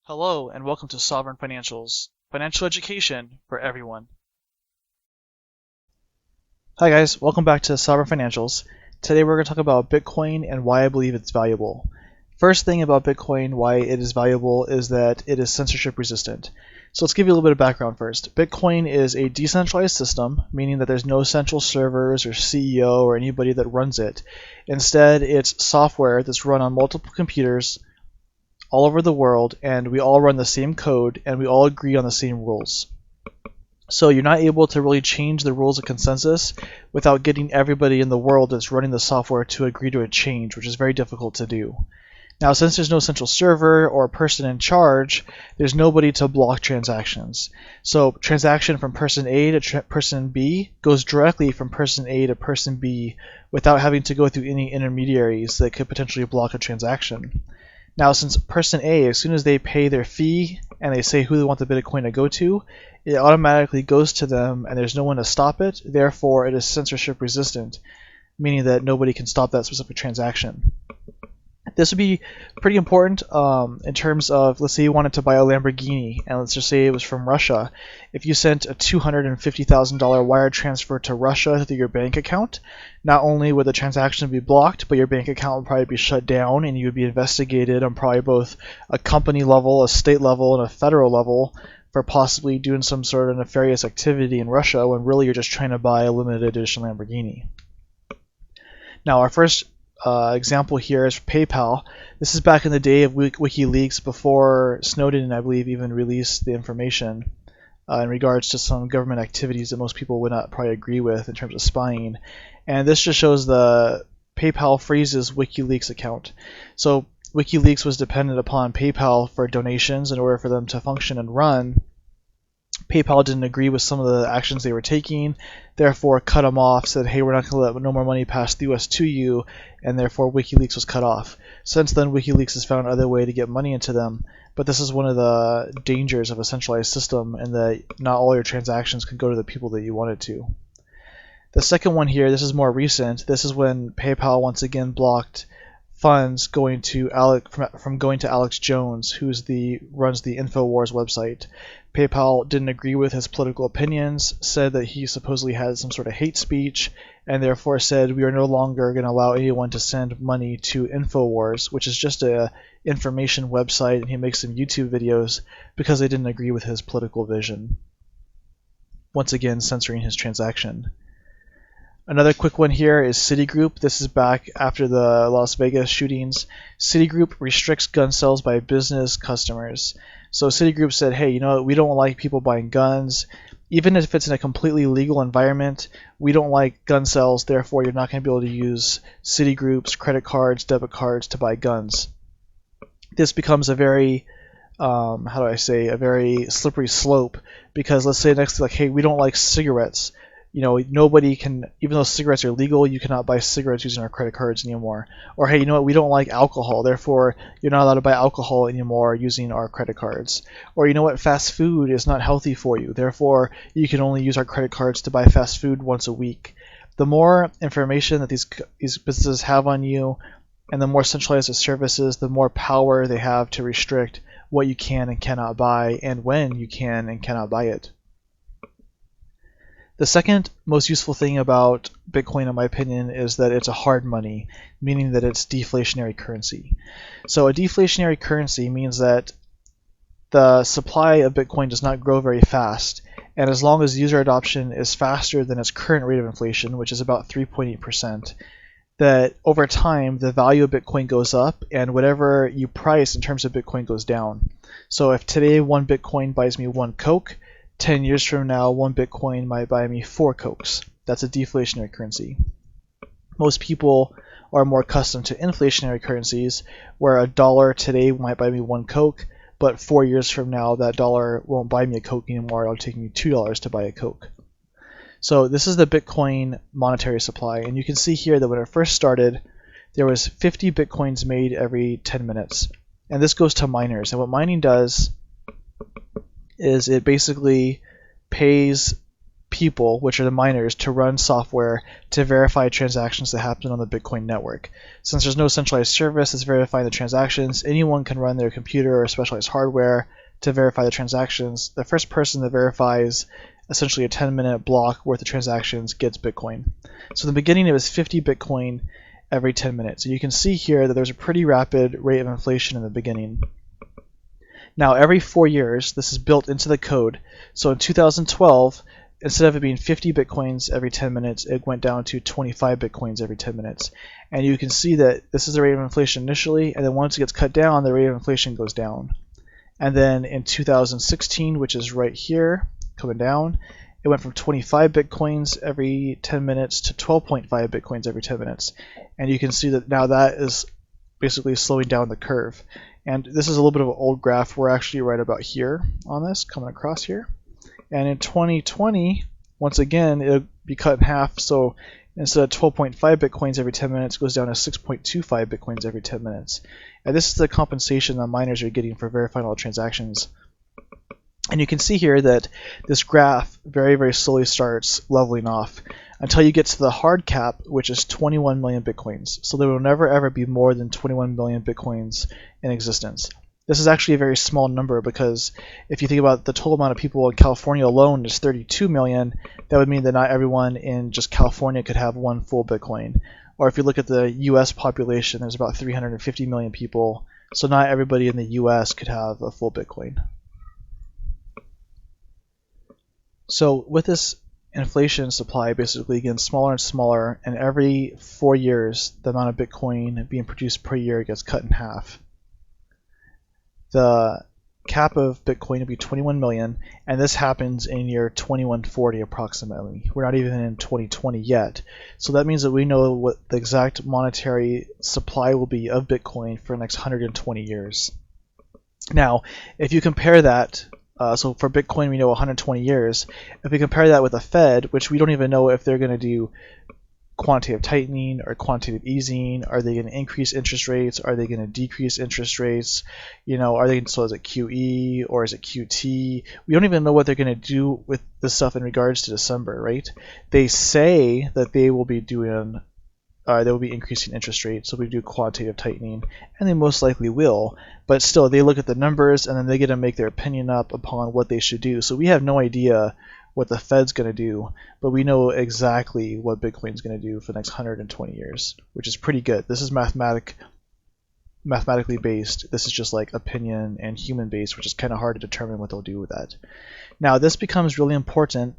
Hello and welcome to Sovereign Financials, financial education for everyone. Hi guys, welcome back to Sovereign Financials. Today we're going to talk about Bitcoin and why I believe it's valuable. First thing about Bitcoin, why it is valuable, is that it is censorship resistant. So let's give you a little bit of background first. Bitcoin is a decentralized system, meaning that there's no central servers or CEO or anybody that runs it. Instead, it's software that's run on multiple computers all over the world, and we all run the same code and we all agree on the same rules. So you're not able to really change the rules of consensus without getting everybody in the world that's running the software to agree to a change, which is very difficult to do. Now, since there's no central server or person in charge, there's nobody to block transactions. So transaction from person A to person B goes directly from person A to person B without having to go through any intermediaries that could potentially block a transaction. Now, since person A, as soon as they pay their fee and they say who they want the Bitcoin to go to, it automatically goes to them and there's no one to stop it. Therefore, it is censorship resistant, meaning that nobody can stop that specific transaction. This would be pretty important in terms of, let's say you wanted to buy a Lamborghini, and let's just say it was from Russia. If you sent a $250,000 wire transfer to Russia through your bank account, not only would the transaction be blocked, but your bank account would probably be shut down, and you would be investigated on probably both a company level, a state level, and a federal level for possibly doing some sort of nefarious activity in Russia when really you're just trying to buy a limited edition Lamborghini. Now, our first example here is PayPal. This is back in the day of WikiLeaks, before Snowden, I believe, even released the information in regards to some government activities that most people would not probably agree with in terms of spying. And this just shows the PayPal freezes WikiLeaks account. So WikiLeaks was dependent upon PayPal for donations in order for them to function and run. PayPal didn't agree with some of the actions they were taking, therefore cut them off, said, hey, we're not going to let no more money pass through us to you, and therefore WikiLeaks was cut off. Since then, WikiLeaks has found another way to get money into them, but this is one of the dangers of a centralized system, in that not all your transactions can go to the people that you want it to. The second one here, this is more recent. This is when PayPal once again blocked funds going to from going to Alex Jones, runs the InfoWars website. PayPal didn't agree with his political opinions, said that he supposedly had some sort of hate speech, and therefore said we are no longer going to allow anyone to send money to InfoWars, which is just a information website, and he makes some YouTube videos because they didn't agree with his political vision. Once again, censoring his transaction. Another quick one here is Citigroup. This is back after the Las Vegas shootings. Citigroup restricts gun sales by business customers. So Citigroup said, hey, you know what, we don't like people buying guns. Even if it's in a completely legal environment, we don't like gun sales, therefore you're not going to be able to use Citigroup's credit cards, debit cards to buy guns. This becomes a very a very slippery slope, because let's say next, like, hey, we don't like cigarettes. You know, nobody can, even though cigarettes are legal, you cannot buy cigarettes using our credit cards anymore. Or, hey, you know what, we don't like alcohol, therefore you're not allowed to buy alcohol anymore using our credit cards. Or, you know what, fast food is not healthy for you, therefore you can only use our credit cards to buy fast food once a week. The more information that these businesses have on you, and the more centralized the services, the more power they have to restrict what you can and cannot buy, and when you can and cannot buy it. The second most useful thing about Bitcoin, in my opinion, is that it's a hard money, meaning that it's deflationary currency. So a deflationary currency means that the supply of Bitcoin does not grow very fast, and as long as user adoption is faster than its current rate of inflation, which is about 3.8%, that over time the value of Bitcoin goes up, and whatever you price in terms of Bitcoin goes down. So if today one Bitcoin buys me one Coke, 10 years from now, one Bitcoin might buy me 4 Cokes. That's a deflationary currency. Most people are more accustomed to inflationary currencies, where a dollar today might buy me one Coke, but 4 years from now, that dollar won't buy me a Coke anymore. It'll take me $2 to buy a Coke. So this is the Bitcoin monetary supply, and you can see here that when it first started, there was 50 Bitcoins made every 10 minutes. And this goes to miners. And what mining does is it basically pays people, which are the miners, to run software to verify transactions that happen on the Bitcoin network. Since there's no centralized service that's verifying the transactions, anyone can run their computer or specialized hardware to verify the transactions. The first person that verifies essentially a 10-minute block worth of transactions gets Bitcoin. So in the beginning it was 50 Bitcoin every 10 minutes. And you can see here that there's a pretty rapid rate of inflation in the beginning. Now every 4 years, this is built into the code. So in 2012, instead of it being 50 Bitcoins every 10 minutes, it went down to 25 Bitcoins every 10 minutes. And you can see that this is the rate of inflation initially, and then once it gets cut down, the rate of inflation goes down. And then in 2016, which is right here, coming down, it went from 25 Bitcoins every 10 minutes to 12.5 Bitcoins every 10 minutes. And you can see that now that is basically slowing down the curve. And this is a little bit of an old graph. We're actually right about here on this, coming across here. And in 2020, once again, it'll be cut in half. So instead of 12.5 Bitcoins every 10 minutes, it goes down to 6.25 Bitcoins every 10 minutes. And this is the compensation that miners are getting for verifying all the transactions. And you can see here that this graph very, very slowly starts leveling off until you get to the hard cap, which is 21 million Bitcoins. So there will never ever be more than 21 million Bitcoins in existence. This is actually a very small number because if you think about the total amount of people in California alone is 32 million, that would mean that not everyone in just California could have one full Bitcoin. Or if you look at the US population, there's about 350 million people, so not everybody in the US could have a full Bitcoin. So with this inflation supply basically getting smaller and smaller, and every 4 years the amount of Bitcoin being produced per year gets cut in half. The cap of Bitcoin will be 21 million, and this happens in year 2140 approximately. We're not even in 2020 yet. So that means that we know what the exact monetary supply will be of Bitcoin for the next 120 years. Now, if you compare that, so for Bitcoin we know 120 years, if we compare that with the Fed, which we don't even know if they're going to do quantitative tightening or quantitative easing, are they going to increase interest rates, are they going to decrease interest rates, are they, so is it QE or is it QT? We don't even know what they're going to do with this stuff in regards to December, right? They say that they will be doing they will be increasing interest rates, so we do quantitative tightening, and they most likely will, but still they look at the numbers and then they get to make their opinion up upon what they should do. So we have no idea what the Fed's going to do, but we know exactly what Bitcoin's going to do for the next 120 years, which is pretty good. This is mathematically based. This is just like opinion and human based, which is kind of hard to determine what they'll do with that. Now this becomes really important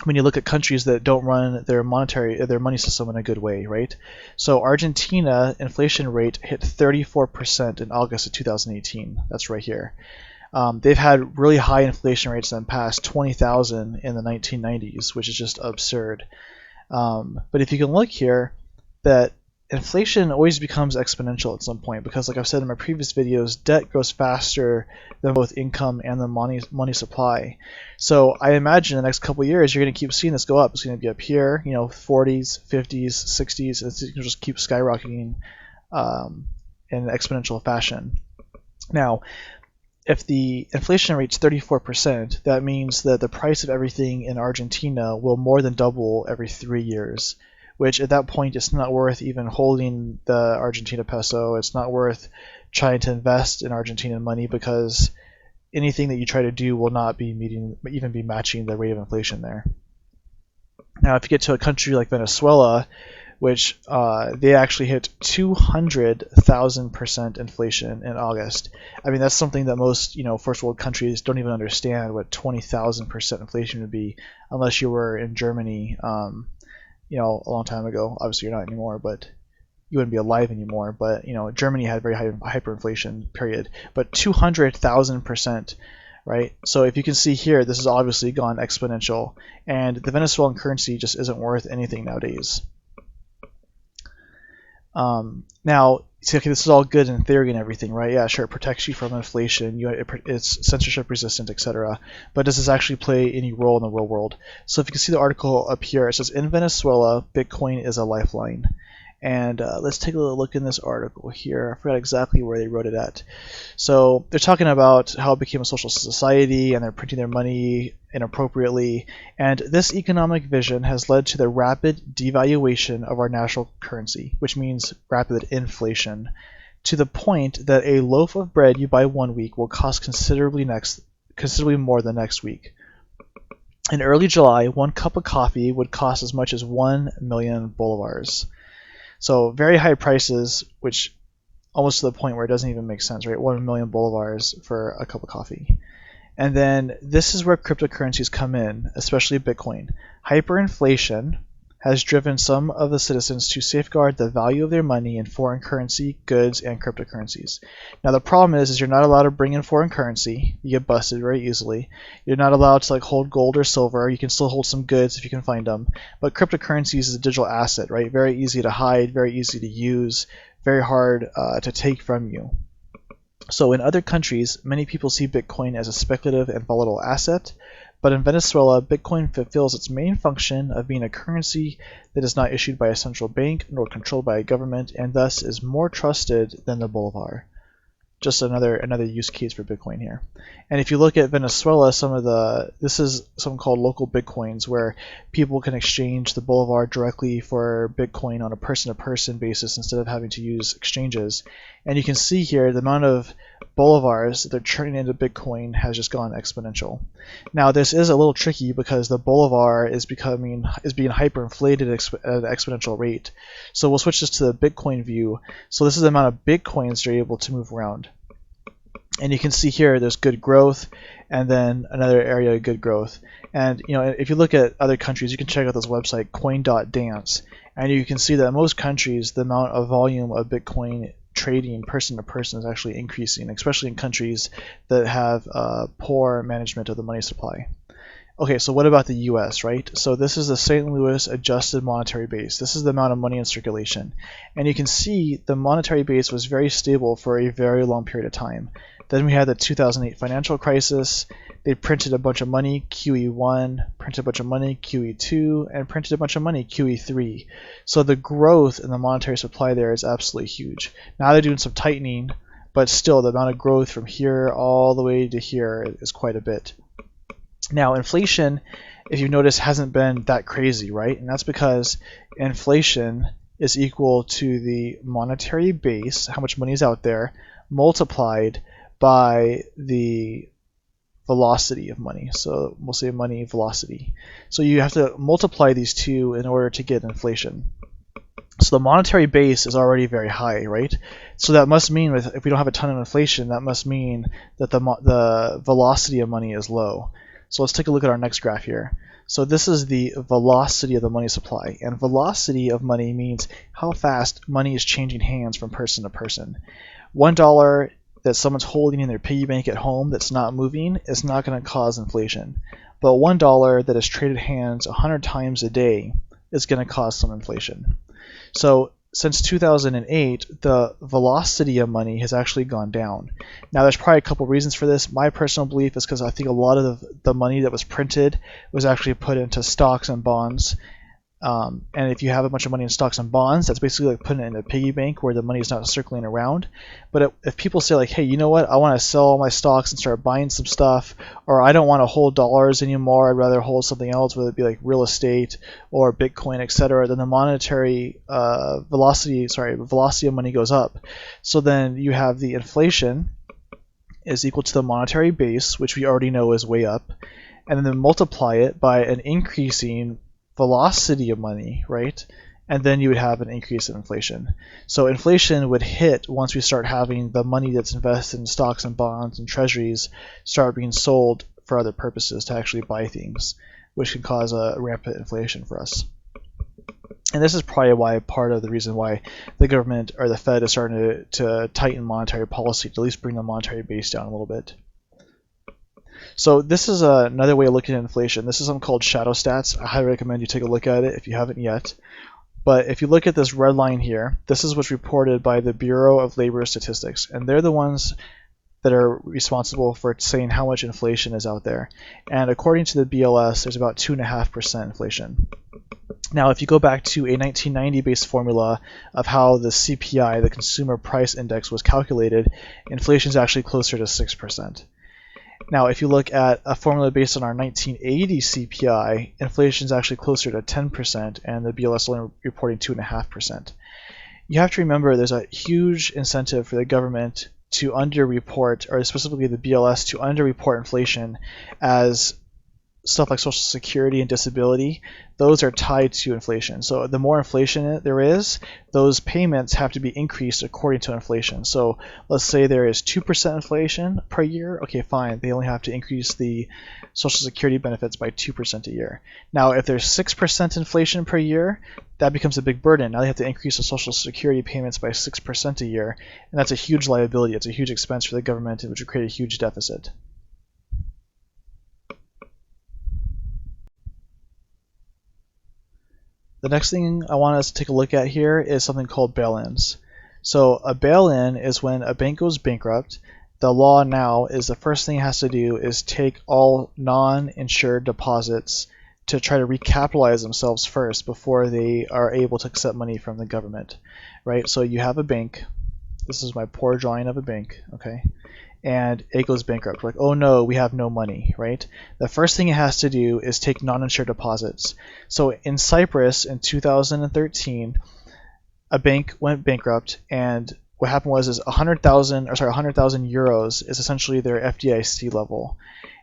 when you look at countries that don't run their money system in a good way, right? So Argentina inflation rate hit 34% in August of 2018. That's right here. They've had really high inflation rates in the past, 20,000 in the 1990s, which is just absurd. But if you can look here, that inflation always becomes exponential at some point because, like I've said in my previous videos, debt grows faster than both income and the money supply. So I imagine in the next couple of years you're going to keep seeing this go up. It's going to be up here, 40s, 50s, 60s. It's going to just keep skyrocketing in an exponential fashion. Now, if the inflation rate's 34%, that means that the price of everything in Argentina will more than double every 3 years. Which at that point it's not worth even holding the Argentina peso. It's not worth trying to invest in Argentinian money because anything that you try to do will not be even be matching the rate of inflation there. Now if you get to a country like Venezuela, which they actually hit 200,000% inflation in August. I mean, that's something that most first world countries don't even understand what 20,000% inflation would be unless you were in Germany a long time ago. Obviously you're not anymore, but you wouldn't be alive anymore. But Germany had very high hyperinflation period, but 200,000%, right? So if you can see here, this has obviously gone exponential, and the Venezuelan currency just isn't worth anything nowadays. Now, see, okay, this is all good in theory and everything, right? Yeah, sure, it protects you from inflation, it's censorship resistant, etc. But does this actually play any role in the real world? So if you can see the article up here, it says, in Venezuela, Bitcoin is a lifeline. And let's take a look in this article here. I forgot exactly where they wrote it at. So they're talking about how it became a social society and they're printing their money inappropriately. And this economic vision has led to the rapid devaluation of our national currency, which means rapid inflation, to the point that a loaf of bread you buy one week will cost considerably more the next week. In early July, one cup of coffee would cost as much as 1 million bolivars. So very high prices, which almost to the point where it doesn't even make sense, right? 1 million bolivars for a cup of coffee. And then this is where cryptocurrencies come in, especially Bitcoin. Hyperinflation has driven some of the citizens to safeguard the value of their money in foreign currency, goods, and cryptocurrencies. Now the problem is you're not allowed to bring in foreign currency. You get busted very easily. You're not allowed to hold gold or silver. You can still hold some goods if you can find them. But cryptocurrencies is a digital asset, right? Very easy to hide, very easy to use, very hard to take from you. So in other countries, many people see Bitcoin as a speculative and volatile asset. But in Venezuela, Bitcoin fulfills its main function of being a currency that is not issued by a central bank nor controlled by a government, and thus is more trusted than the bolivar. Just another use case for Bitcoin here. And if you look at Venezuela, this is something called local Bitcoins, where people can exchange the bolivar directly for Bitcoin on a person-to-person basis instead of having to use exchanges. And you can see here the amount of bolivars that they're turning into Bitcoin has just gone exponential. Now this is a little tricky because the bolivar is being hyperinflated at an exponential rate. So we'll switch this to the Bitcoin view. So this is the amount of Bitcoins they're able to move around. And you can see here there's good growth, and then another area of good growth. And if you look at other countries, you can check out this website coin.dance, and you can see that in most countries the amount of volume of Bitcoin trading person to person is actually increasing, especially in countries that have poor management of the money supply. Okay, so what about the US, right? So this is the St. Louis adjusted monetary base. This is the amount of money in circulation. And you can see the monetary base was very stable for a very long period of time. Then we had the 2008 financial crisis. They printed a bunch of money, QE1, printed a bunch of money, QE2, and printed a bunch of money, QE3. So the growth in the monetary supply there is absolutely huge. Now they're doing some tightening, but still the amount of growth from here all the way to here is quite a bit. Now inflation, if you notice, hasn't been that crazy, right? And that's because inflation is equal to the monetary base, how much money is out there, multiplied by the velocity of money. So we'll say money velocity. So you have to multiply these two in order to get inflation. So the monetary base is already very high, right? So that must mean if we don't have a ton of inflation, that must mean that the velocity of money is low. So let's take a look at our next graph here. So this is the velocity of the money supply, and velocity of money means how fast money is changing hands from person to person. $1 that someone's holding in their piggy bank at home that's not moving is not going to cause inflation. But $1 that is traded hands 100 times a day is going to cause some inflation. So since 2008, the velocity of money has actually gone down. Now there's probably a couple reasons for this. My personal belief is because I think a lot of the money that was printed was actually put into stocks and bonds. And if you have a bunch of money in stocks and bonds, that's basically like putting it in a piggy bank where the money is not circling around. But if people say like, hey, you know what, I want to sell all my stocks and start buying some stuff, or I don't want to hold dollars anymore, I'd rather hold something else, whether it be like real estate or Bitcoin, etc., then the monetary velocity of money goes up. So then you have the inflation is equal to the monetary base, which we already know is way up, and then multiply it by an increasing velocity of money, right? And then you would have an increase in inflation. So inflation would hit once we start having the money that's invested in stocks and bonds and treasuries start being sold for other purposes to actually buy things, which can cause a rampant inflation for us. And this is probably part of the reason why the government or the Fed is starting to tighten monetary policy, to at least bring the monetary base down a little bit. So this is another way of looking at inflation. This is something called shadow stats. I highly recommend you take a look at it if you haven't yet. But if you look at this red line here, this is what's reported by the Bureau of Labor Statistics. And they're the ones that are responsible for saying how much inflation is out there. And according to the BLS, there's about 2.5% inflation. Now, if you go back to a 1990 based formula of how the CPI, the Consumer Price Index, was calculated, inflation is actually closer to 6%. Now, if you look at a formula based on our 1980 CPI, inflation is actually closer to 10%, and the BLS is only reporting 2.5%. You have to remember there's a huge incentive for the government to underreport, or specifically the BLS to underreport inflation, as stuff like Social Security and disability, those are tied to inflation. So the more inflation there is, those payments have to be increased according to inflation. So let's say there is 2% inflation per year. Okay, fine. They only have to increase the Social Security benefits by 2% a year. Now, if there's 6% inflation per year, that becomes a big burden. Now they have to increase the Social Security payments by 6% a year, and that's a huge liability. It's a huge expense for the government, which would create a huge deficit. The next thing I want us to take a look at here is something called bail-ins. So a bail-in is when a bank goes bankrupt. The law now is the first thing it has to do is take all non-insured deposits to try to recapitalize themselves first before they are able to accept money from the government, right? So you have a bank. This is my poor drawing of a bank, okay? And it goes bankrupt. Like, oh no, we have no money, right? The first thing it has to do is take non-insured deposits. So in Cyprus in 2013, a bank went bankrupt, and what happened was 100,000 euros is essentially their FDIC level.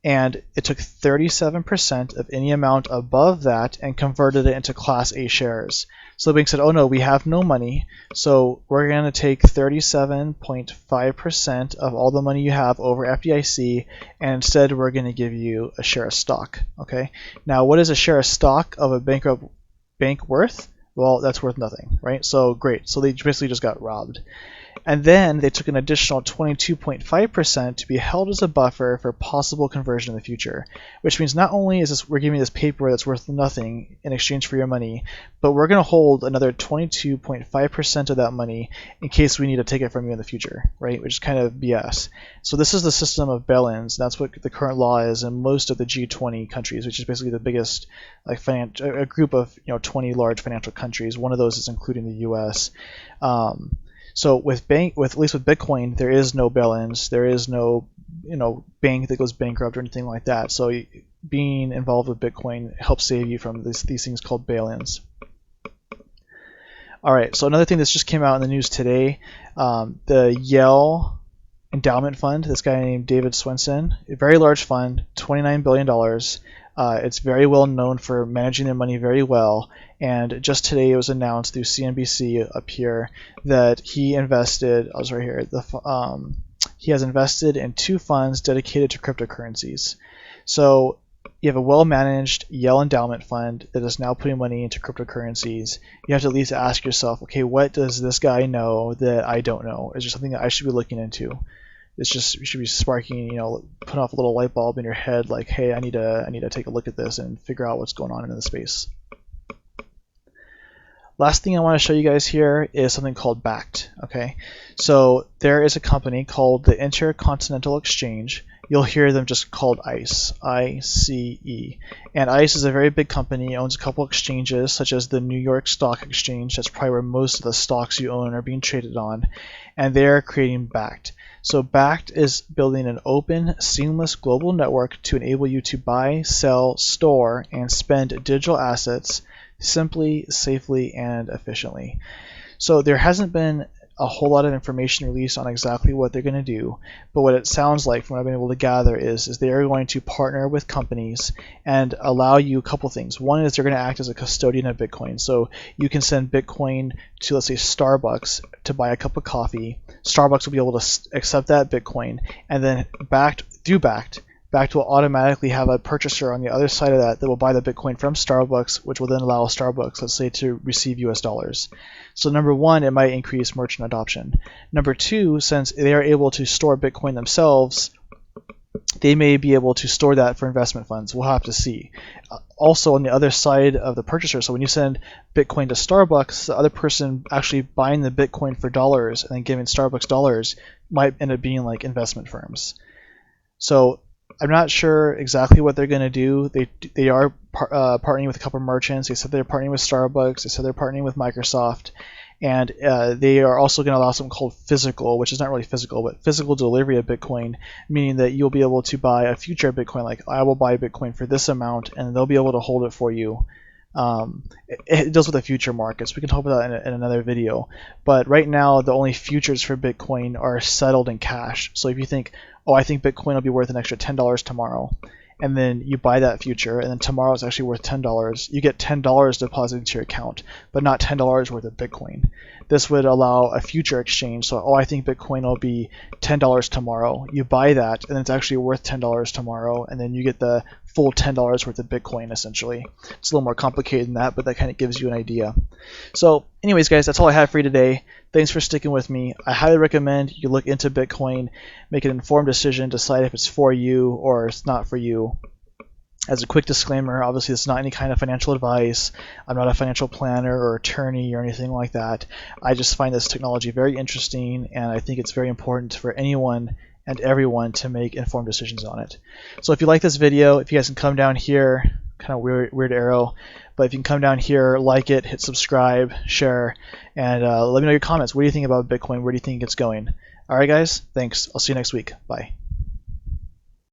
And it took 37% of any amount above that and converted it into Class A shares. So the bank said, oh no, we have no money, so we're going to take 37.5% of all the money you have over FDIC, and instead we're going to give you a share of stock. Okay. Now, what is a share of stock of a bankrupt bank worth? Well, that's worth nothing, right? So great. So they basically just got robbed. And then they took an additional 22.5% to be held as a buffer for possible conversion in the future, which means not only is this, we're giving this paper that's worth nothing in exchange for your money, but we're going to hold another 22.5% of that money in case we need to take it from you in the future, right? Which is kind of BS. So this is the system of bail-ins. That's what the current law is in most of the G20 countries, which is basically the biggest, like, a group of 20 large financial countries. One of those is including the U.S. So with at least with Bitcoin, there is no bail-ins. There is no bank that goes bankrupt or anything like that. So being involved with Bitcoin helps save you from these things called bail-ins. All right. So another thing that's just came out in the news today, the YEL Endowment Fund. This guy named David Swenson, a very large fund, $29 billion. It's very well known for managing their money very well, and just today it was announced through CNBC up here that he invested. I was right here. He has invested in 2 funds dedicated to cryptocurrencies. So you have a well-managed YEL Endowment Fund that is now putting money into cryptocurrencies. You have to at least ask yourself, okay, what does this guy know that I don't know? Is there something that I should be looking into? It's just, you should be sparking, putting off a little light bulb in your head, like, hey, I need to take a look at this and figure out what's going on in the space. Last thing I want to show you guys here is something called Bakkt. Okay, so there is a company called the Intercontinental Exchange. You'll hear them just called ICE, I-C-E. And ICE is a very big company. It owns a couple exchanges, such as the New York Stock Exchange. That's probably where most of the stocks you own are being traded on. And they're creating Bakkt. So Bakkt is building an open, seamless global network to enable you to buy, sell, store, and spend digital assets simply, safely, and efficiently. So there hasn't been a whole lot of information released on exactly what they're going to do, but what it sounds like from what I've been able to gather is they are going to partner with companies and allow you a couple things. One is they're going to act as a custodian of Bitcoin. So you can send Bitcoin to, let's say, Starbucks to buy a cup of coffee. Starbucks will be able to accept that Bitcoin, and then Bakkt will automatically have a purchaser on the other side of that will buy the Bitcoin from Starbucks, which will then allow Starbucks, let's say, to receive US dollars. So number one, it might increase merchant adoption. Number two, since they are able to store Bitcoin themselves, they may be able to store that for investment funds. We'll have to see. Also, on the other side of the purchaser, so when you send Bitcoin to Starbucks, the other person actually buying the Bitcoin for dollars and then giving Starbucks dollars might end up being like investment firms. So I'm not sure exactly what they're going to do. They are partnering with a couple of merchants. They said they're partnering with Starbucks. They said they're partnering with Microsoft. And they are also going to allow something called physical, which is not really physical, but physical delivery of Bitcoin, meaning that you'll be able to buy a future Bitcoin. Like, I will buy Bitcoin for this amount, and they'll be able to hold it for you. It deals with the future markets. We can talk about that in another video. But right now, the only futures for Bitcoin are settled in cash. So if you think, oh, I think Bitcoin will be worth an extra $10 tomorrow, and then you buy that future, and then tomorrow it's actually worth $10, you get $10 deposited into your account, but not $10 worth of Bitcoin. This would allow a future exchange. So, oh, I think Bitcoin will be $10 tomorrow. You buy that, and it's actually worth $10 tomorrow, and then you get the full $10 worth of Bitcoin, essentially. It's a little more complicated than that, but that kind of gives you an idea. So anyways, guys, that's all I have for you today. Thanks for sticking with me. I highly recommend you look into Bitcoin, make an informed decision, decide if it's for you or it's not for you. As a quick disclaimer, obviously this is not any kind of financial advice. I'm not a financial planner or attorney or anything like that. I just find this technology very interesting, and I think it's very important for anyone and everyone to make informed decisions on it. So if you like this video, if you guys can come down here, kind of weird arrow, but if you can come down here, like it, hit subscribe, share, and let me know your comments. What do you think about Bitcoin? Where do you think it's going? All right, guys, thanks. I'll see you next week. Bye.